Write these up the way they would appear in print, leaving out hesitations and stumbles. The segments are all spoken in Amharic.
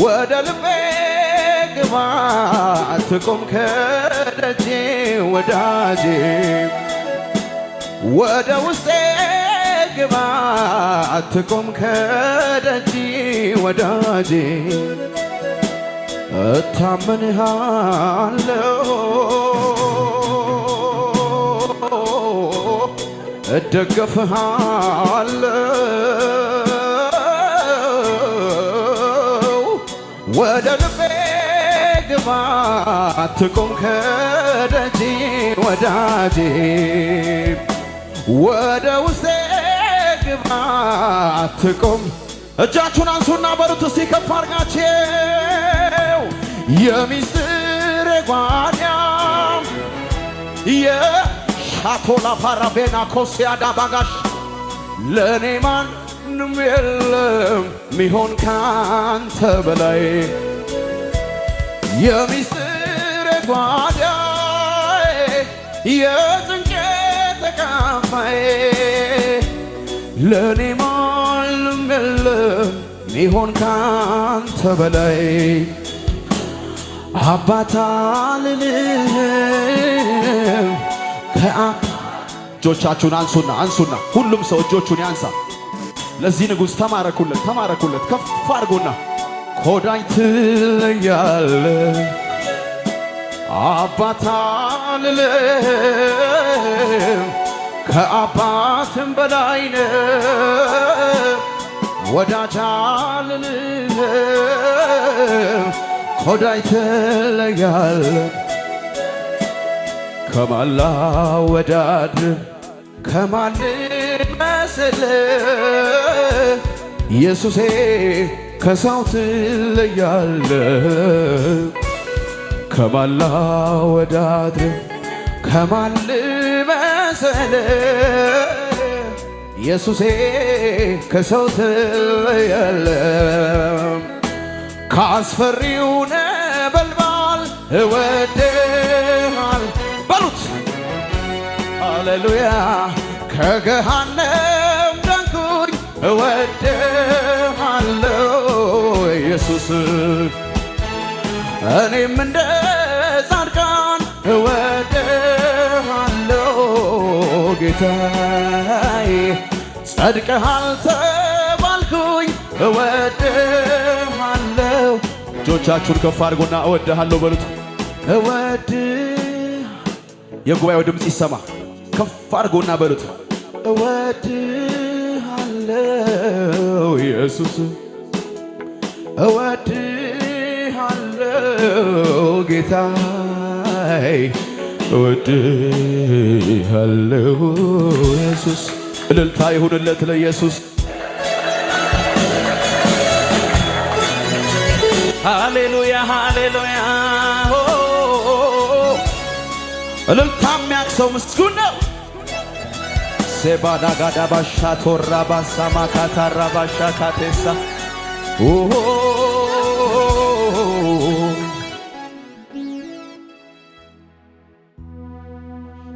ወደ ልቤ ግባ አትቆም ከደጄ ወዳጄ ወደ ውስጤ ግባ አትቆም ከደጄ ወዳጄ እታመንሃለሁ እደገፍሃለሁ ወደ ልቤ ግባ አትቆም ከደጄ ወዳጄ ወደ ውስጤ ግባ አትቆም። እጃችሁን አንሱና በሉት እስቲ ከፍ አድርጋችሁ የሚስጥር ጓዳ የሻቶላ ፓራቤና ኮሲያዳ ባጋሽ ለኔ ማንም የለም ሚሆን ካንተ በላይ የሚስጥር ጓዳ የጭንቄ ተካፋይ ለኔ ማንም የለም ሚሆን ካንተ በላይ አባት አልልህም እጆቻችሁን አንሱና ሁሉም ሰው እጆቹን ያንሳ። ለዚህ ንጉሥ ተማረኩለት ከፍ አድርጉና ኮዳኝ ትለያለህ አባት አልልህም ከአባትም በላይ ነህ ወዳጅ አልልህም ኮዳኝ ትለያለህ ከማን ላወዳድር ከማን ልመስልህ ኢየሱሴ ከሰው ትለያለህ ከማን ላወዳድር ከማን ልመስልህ ኢየሱሴ ከሰው ትለያለህ ከአስፈሪው ነበልባል እወድሃል በሉት ሃሌሉያ ከገሃነም ዳንኩኝ እወድሃለሁ ኢየሱስ እኔም እንደ ጻድቃን እወድሃለሁ ጌታዬ ጸድቀሃል ተባልኩኝ እወድሃለሁ እጆቻችሁን ከፍ አድርጎና እወድሃለሁ በሉት የጉባኤው ድምፅ ይሰማ ከፍ አድርጎና በሉት እወድሃለሁ ኢየሱስ እወድሃለሁ ጌታዬ እወድሃለሁ ኢየሱስ እልልታ ይሁንለት ለኢየሱስ ሃሌሉያ ሃሌሉያ እልልታ የሚያቅሰው ምስጉን ነው ሴባዳጋዳ ባሻ ቶራ ባሳ ማካታራ ባሻ ካቴሳ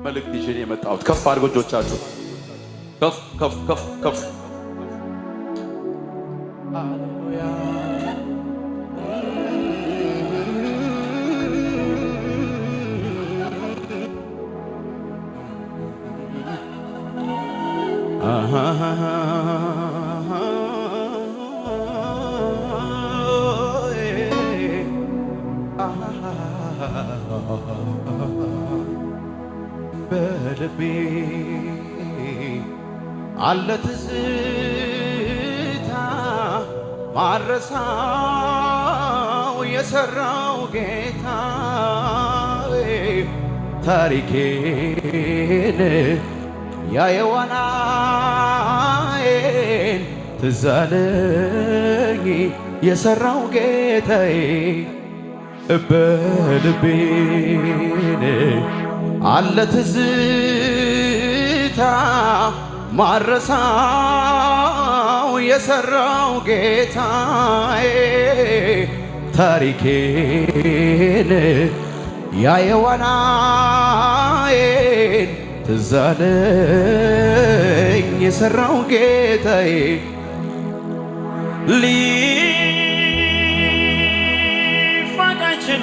መልእክት ይዤ የመጣሁት ከፍ አድርጎ እጆቻችሁ ከፍ ከፍ ከፍ ከፍ ሃሌሉያ በልቤ አለ ትዝታ ማረሳው የሰራው ጌታ ታሪኬን ያየዋናዬን ትዝ አለኝ የሰራው ጌታዬ በልቤን አለ ትዝታ ማረሳው የሰራው ጌታዬ ታሪኬን ያየዋናዬን ትዝ አለኝ የሰራው ጌታዬ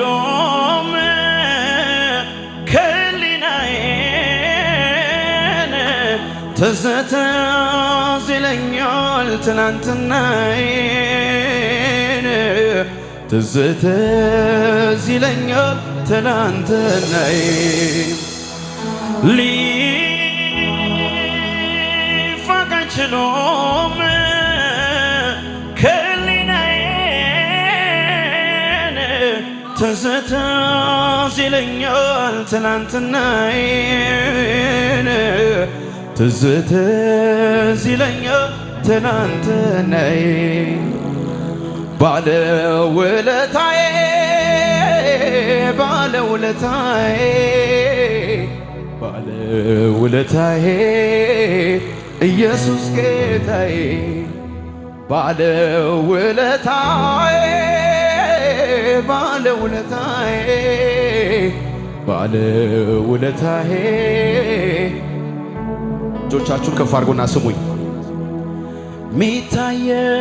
አይችሉም ከሊናዬን ትዝታ ይለኛል ትናንትናዬን ትዝታ ይለኛል ትናንትናዬን ሊፋቅ አይችሉም ከሊናዬን ትዝታ ይለኛል ትናንትናዬን ትዝታ ይለኛል ትናንትናዬን ባለውለታዬ ባለውለታዬ ባለውለታዬ ኢየሱስ ጌታዬ ባለውለታዬ ባለውለታዬ ባለውለታዬ እጆቻችሁን ከፍ አድርጎና ስሙኝ።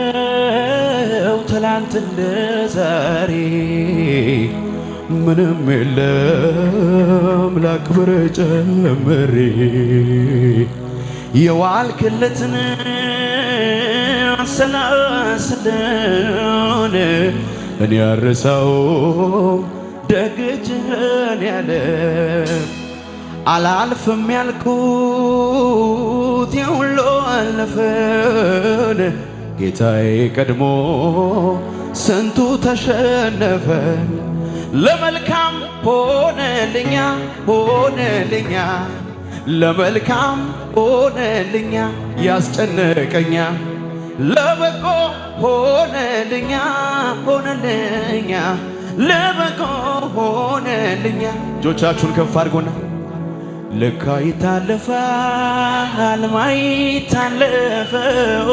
ሚታየው ትላንት እንደ ዛሬ ምንም የለም ላክብር ጨምሬ የዋልክለትን አሰላስለን እኔ አልረሳውም ደግጅህን ያለ አላልፍም ያልኩት የሁሉ አለፈን ጌታዬ ቀድሞ ስንቱ ተሸነፈ ለመልካም ሆነልኛ ሆነልኛ ለመልካም ሆነልኛ ያስጨነቀኛ ለበጎ ሆነልኛ ሆነልኛ ለበጎ ሆነልኛ እጆቻችሁን ከፍ አድርጎና ለካ ይታለፋል ማይታለፈው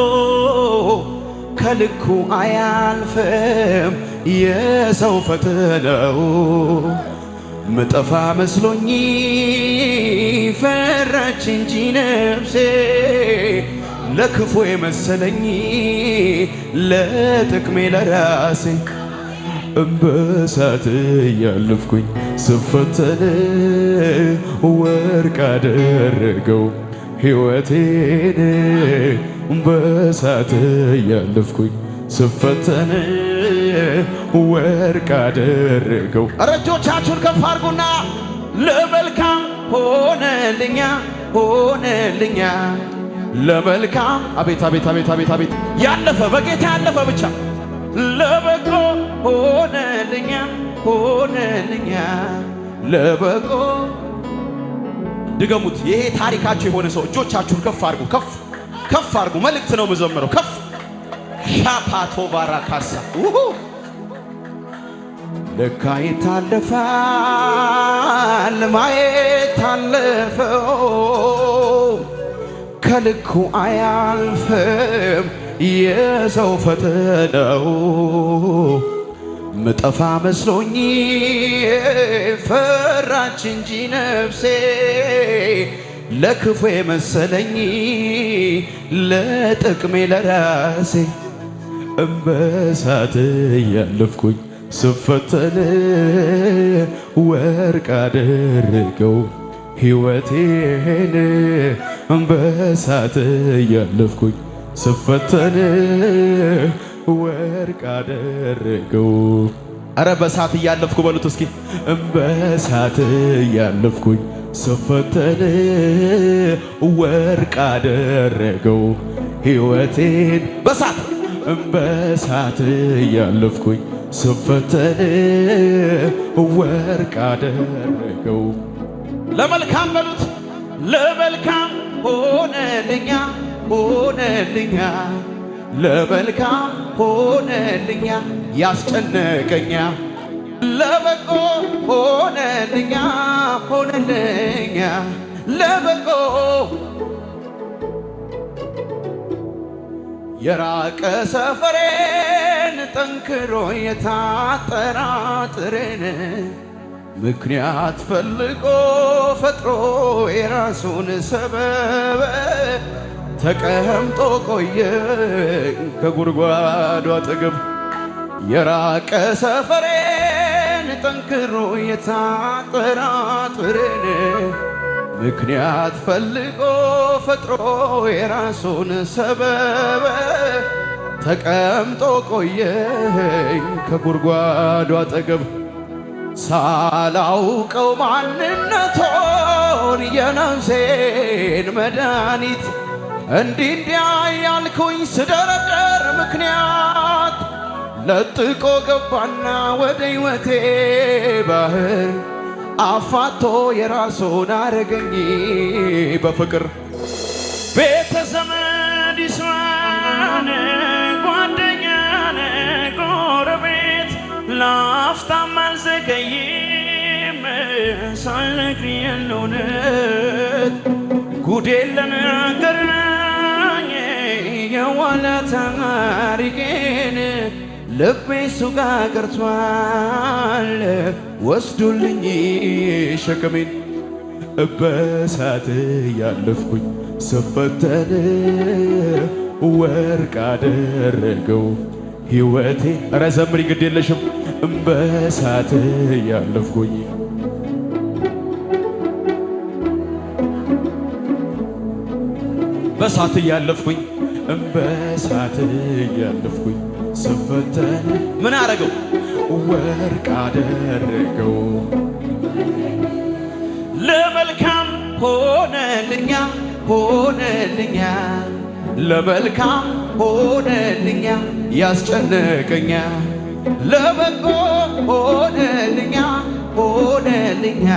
ከልኩ አያልፍም የሰው ፈተናው ምጠፋ መስሎኝ ፈራች እንጂ ነፍሴ ለክፉ የመሰለኝ ለጥቅሜ ለራሴ በእሳት ያለፍኩኝ ስፈተን ወርቅ አደረገው ሕይወቴን በእሳት ያለፍኩኝ ስፈተን ወርቅ አደረገው። እጆቻችሁን ከፍ አድርጉና ለመልካም ሆነልኛ ሆነልኛ ለመልካም አቤት አቤት አቤት አቤት አቤት ያለፈ በጌታ ያለፈ ብቻ ለበጎ ሆነልኛ ሆነልኛ ለበጎ ድገሙት። ይሄ ታሪካችሁ የሆነ ሰው እጆቻችሁን ከፍ አድርጉ፣ ከፍ ከፍ አድርጉ። መልእክት ነው የምዘምረው። ከፍ ሻፓቶ ባራካሳ ለካ ይታለፋል ማየት ታለፈው ከልኩ አያልፍም የሰው ፈተናው ምጠፋ መስሎኝ ፈራች እንጂ ነፍሴ ለክፉ የመሰለኝ ለጥቅሜ ለራሴ በእሳት ያለፍኩኝ ስፈተን ወርቅ አደረገው ሕይወቴን በእሳት ያለፍኩኝ ስፈተን ወርቅ አደረገው። አረ በእሳት እያለፍኩ በሉት እስኪ በእሳት እያለፍኩኝ ስፈተን ወርቅ አደረገው ሕይወቴን በእሳት በእሳት እያለፍኩኝ ስፈተን ወርቅ አደረገው። ለመልካም በሉት ለመልካም ሆነልኛ ሆነልኛ ለመልካም ሆነልኛ ያስጨነቀኛ ለበጎ ሆነልኛ ሆነልኛ ለበጎ የራቀ ሰፈሬን ጠንክሮ የታጠራጥሬን ምክንያት ፈልጎ ፈጥሮ የራሱን ሰበብ ተቀምጦ ቆየ ከጉድጓዱ አጠገብ። የራቀ ሰፈሬን ልቤን ጠንክሮ የታጠራጥርን ምክንያት ፈልጎ ፈጥሮ የራሱን ሰበብ ተቀምጦ ቆየኝ ከጉድጓዱ አጠገብ ሳላውቀው ማንነቶን የነፍሴን መድኃኒት እንዲህ እንዲያ ያልኩኝ ስደረደር ምክንያት ለጥቆ ገባና ወደ ሕይወቴ ባህር አፋቶ የራሱን አረገኝ በፍቅር ቤተ ዘመድ ይስማን ጓደኛን ጎረቤት ላፍታም አልዘገይም ሳልነግር ያለውን ጉዴን ለነገረኝ የዋለ ታሪኬን ልቤ እሱ ጋር ቀርቷል ወስዶልኝ ሸክሜን በእሳት ያለፍኩኝ ስፈተን ወርቅ አደረገው ሕይወቴ ኧረ ዘምሪ ግድ የለሽም በእሳት ያለፍኩኝ በእሳት ያለፍኩኝ በእሳት ያለፍኩኝ ስፈተን ምን አረገው ወርቅ አደረገው ለመልካም ሆነልኛ ሆነልኛ ለመልካም ሆነልኛ ያስጨነቀኛ ለበጎ ሆነልኛ ሆነልኛ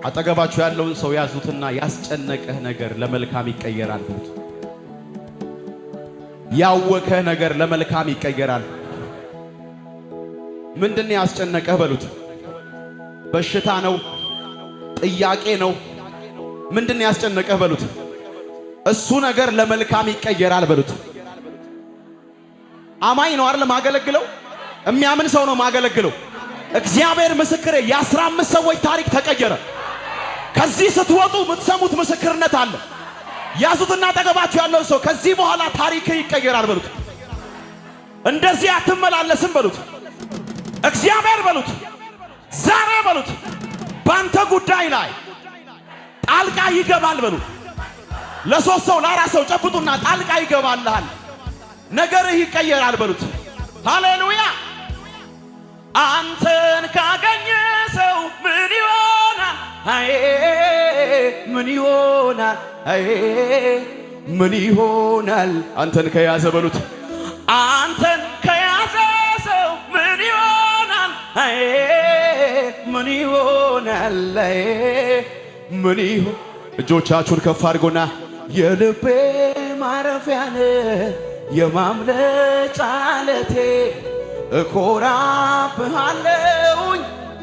አጠገባችሁ ያለውን ሰው ያዙትና ያስጨነቀህ ነገር ለመልካም ይቀየራል በሉት። ያወከህ ነገር ለመልካም ይቀየራል። ምንድነው ያስጨነቀህ በሉት። በሽታ ነው? ጥያቄ ነው? ምንድነው ያስጨነቀህ በሉት። እሱ ነገር ለመልካም ይቀየራል በሉት። አማኝ ነው አይደል ማገለግለው? የሚያምን ሰው ነው ማገለግለው። እግዚአብሔር ምስክሬ የ15 ሰዎች ታሪክ ተቀየረ። ከዚህ ስትወጡ የምትሰሙት ምስክርነት አለ። ያዙትና አጠገባችሁ ያለውን ሰው ከዚህ በኋላ ታሪክ ይቀየራል በሉት። እንደዚህ አትመላለስም በሉት። እግዚአብሔር በሉት ዛሬ በሉት ባንተ ጉዳይ ላይ ጣልቃ ይገባል በሉት። ለሶስት ሰው ለአራት ሰው ጨብጡና ጣልቃ ይገባልሃል፣ ነገርህ ይቀየራል በሉት። ሃሌሉያ! አንተን ካገኘ ሰው ምን ይሆናል? አይ ምን ይሆናል? አይ ምን ይሆናል? አንተን ከያዘ በሉት። አንተን ከያዘ ሰው ምን ይሆናል? አይ ምን ይሆናል? አይ ምን ይሆን? እጆቻችሁን ከፍ አድርጎና የልቤ ማረፊያን የማምለጫ ዓለቴ እኮራብሃለሁኝ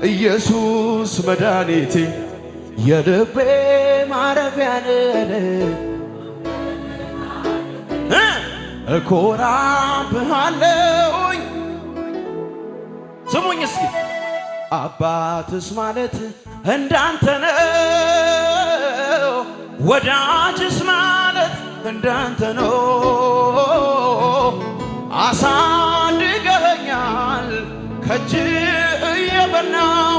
ኢየሱስ መድኃኒቴ የልቤ ማረፊያንን እኮራብሃለሁኝ። ስሙኝ እስኪ አባትስ ማለት እንዳንተ ነው፣ ወዳጅስ ማለት እንዳንተ ነው። አሳድገኸኛል ከእጅ እየበላው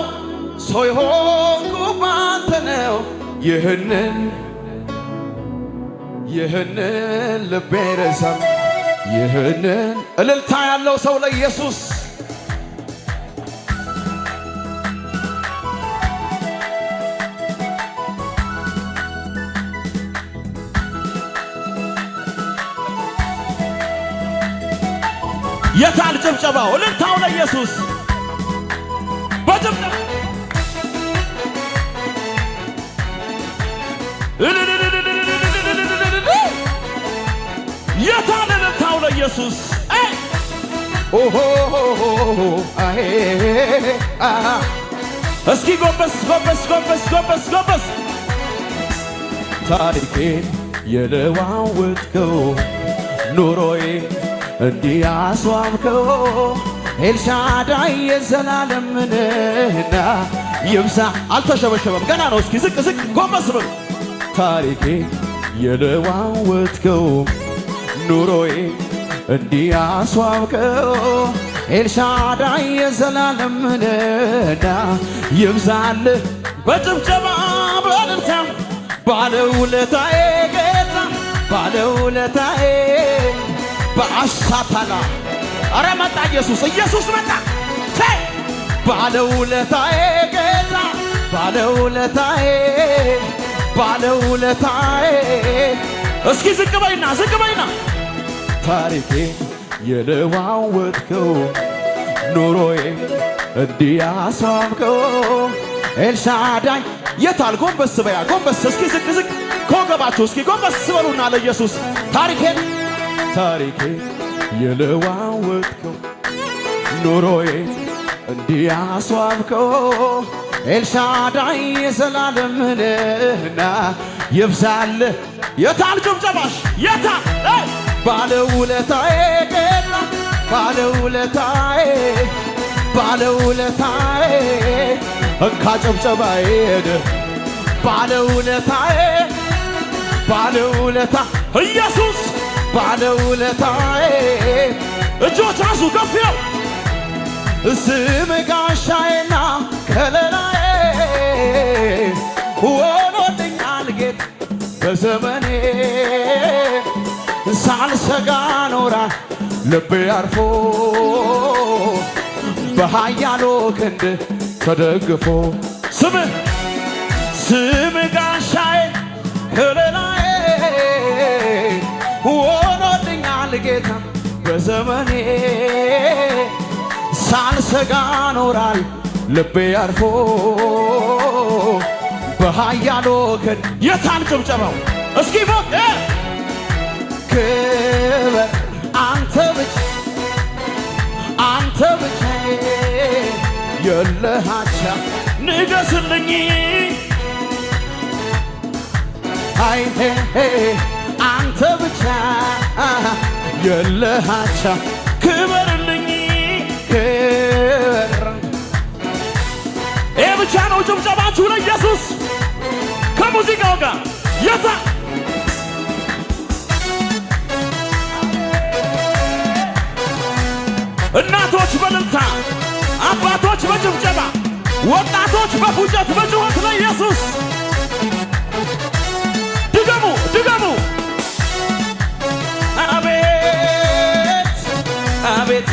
ሰው የሆንኩ ባንተ ነው። ይህንን ልቤ ረሳም። ይህንን እልልታ ያለው ሰው ለኢየሱስ የታል ጭብጨባው? እልልታው ለኢየሱስ በጭብጨባ የታል እልልታው ለኢየሱስ? ኦሆ አሄ እስኪ ጎበስ ጎበስ ጎበስ ጎበስ ጎበስ ታሪኬን የለዋወጥከው ኑሮዬ እንዲህ አስዋብከው ኤልሻዳይ የዘላለም ነህና ይብዛ። አልተሸበሸበም ገና ነው። እስኪ ዝቅ ዝቅ ጎንበስ በሉ። ታሪኬ የለዋወጥከው ኑሮዬ እንዲያስዋብከው ኤልሻዳይ የዘላለም ነህና ይብዛልህ። በጭብጨባ በእልልታ ባለውለታዬ ጌታ ባለውለታዬ በአሻታላ አረ መጣ ኢየሱስ ኢየሱስ መጣ። ባለውለታዬ ጌታ ባለውለታዬ ባለውለታዬ እስኪ ዝቅ በይና ዝቅ በይና ታሪኬ የለዋወጥከው ኑሮዬ እንዲያሳምከው ኤልሻዳይ የታል? ጎንበስ በያ ጎንበስ እስኪ ዝቅ ዝቅ ከወገባችሁ እስኪ ጎንበስ በሉና ለኢየሱስ ታሪኬን የለዋወጥከው ኑሮዬ እንዲያስዋብከው ኤልሻዳይ የዘላለም ነህና ይብዛልህ። የታል ጭብጨባሽ? የታል? ባለውለታዬ ጌታ ባለውለታዬ ባለውለታዬ እንካ ጭብጨባዬ ባለውለታዬ ባለውለታ ኢየሱስ ባለውለታዬ እጆች ራሱ ከፍ ያው ስም ጋሻዬና ከለላዬ ሆኖልኛል ጌታ በዘመኔ ሳልሰጋ ኖራ ልቤ አርፎ በኃያሉ ክንድ ተደግፎ ስም ጋሻዬ ከለላዬ ሆኖልኛል ጌታ በዘመኔ ሳልሰጋ ኖራል ልቤ አርፎ በኃያሉ ክንድ የታል ጭብጨባው? እስኪ ሞቅ ክብር አንተ ብቻ አንተ ብቻ የለህ አቻ ንገስልኝ አይ አንተ ብቻ የለህ አቻ ክበርልኝ ክበር። ይህ ብቻ ነው ጭብጨባችሁ ለኢየሱስ ከሙዚቃው ጋር የታ እናቶች በእልልታ አባቶች በጭብጨባ ወጣቶች በፉጨት በጩኸት ለኢየሱስ ድገሙ ድገሙ። አቤት አቤት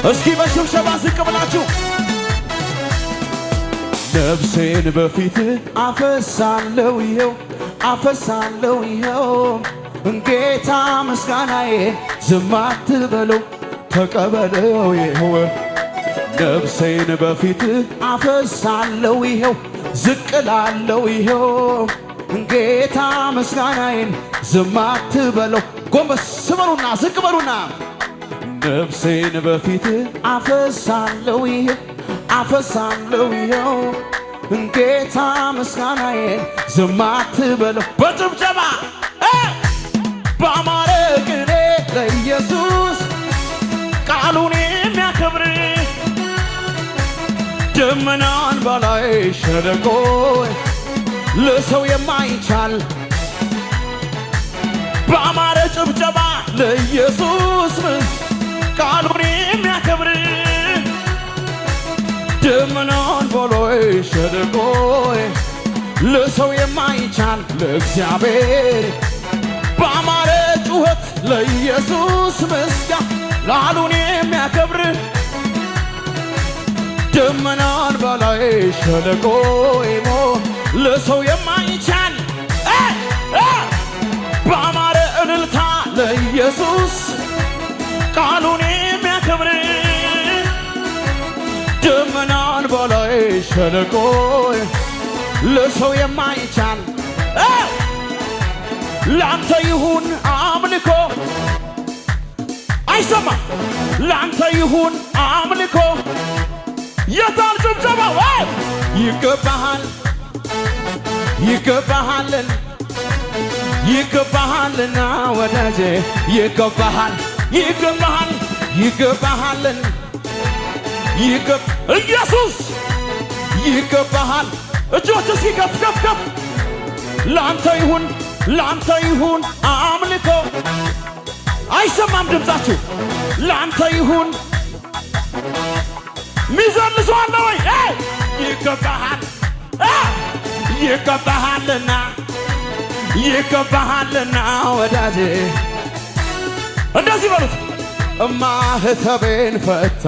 እስኪ በሽብሸባ ዝቅ ብላችሁ ነፍሴን በፊት አፈሳለሁ ይኸው አፈሳለሁ ይኸው ጌታ ምስጋናዬ ዝም አትበለው ተቀበለው ይኸው ነፍሴን በፊት አፈሳለሁ ይኸው ዝቅ ላለው ይኸው ጌታ ምስጋናዬን ዝም አትበለው። ጎንበስ በሉና ዝቅ በሉና ነፍሴን በፊት አፈሳለሁ ይኸው አፈሳለሁ ይኸው ጌታ ምስጋናዬን ዝም አትበለው። በጭብጨባ በአማረ ቅኔ ለኢየሱስ ቃሉን የሚያከብር ደመናን በላይ ሸለቆ ለሰው የማይቻል በአማረ ጭብጨባ ለኢየሱስ ቃሉን የሚያከብር ደመናን በላይ ሸለቆ ለሰው የማይቻል ለእግዚአብሔር በአማረ ጩኸት ለኢየሱስ ምስጋና ቃሉን የሚያከብር ደመናን በላይ ሸለቆ ለሰው የማይቻል በአማረ እልልታ ለኢየሱስ ቃሉን የሚያከብር ደመናን በላይ ሸለቆ ለሰው የማይቻል ላንተ ይሁን አምልኮ አይሰማ ላንተ ይሁን አምልኮ የታል ጭብጨባው? ይገባሃል ይገባሃልን ይገባሃልና ወዳጄ ይገባሃል ይገባሃል ይገባሃልን ኢየሱስ ይገባሃል። እጆች እስኪ ከፍ ከፍ ከፍ ላንተ ይሁን አምልኮ። አይሰማም ድምፃችሁ። ላንተ ይሁን ሚዘልሰው አለ ወይ? ይገባሃል ይገባሃልና ወዳጄ እንደዚህ በሉት። ማህተቤን ፈታ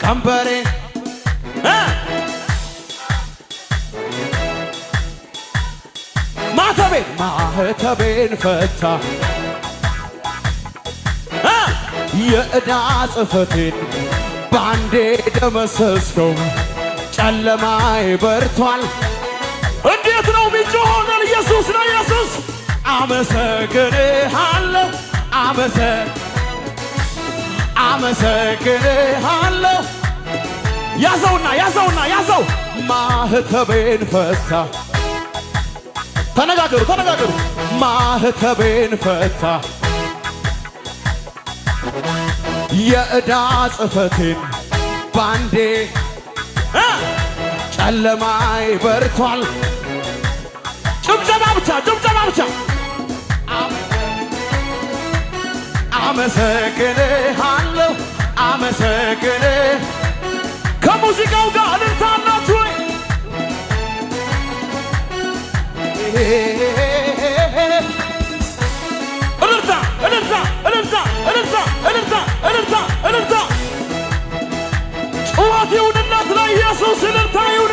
ቀንበሬን ማህተቤን ፈታ የዕዳ ጽሕፈቴን ባንዴ ደመሰስከው ጨለማዬ በርቷል። እንዴት ነው ሚጮኸው? ለኢየሱስ ለኢየሱስ አመሰግንሃለሁ አመሰግንሃለሁ። ያዘው ማህተቤን ፈታ። ተነጋገሩ ማህተቤን ፈታ የዕዳ ጽሕፈቴን ባንዴ ጨለማዬ በርቷል። ጭብጨባ ብቻ አመሰግንሃለሁ ከሙዚቃው ጋር እልልታላችሁ ወይ? እልልታ ጩኸት ይሁንለት ለኢየሱስ እልልታ ይሁን።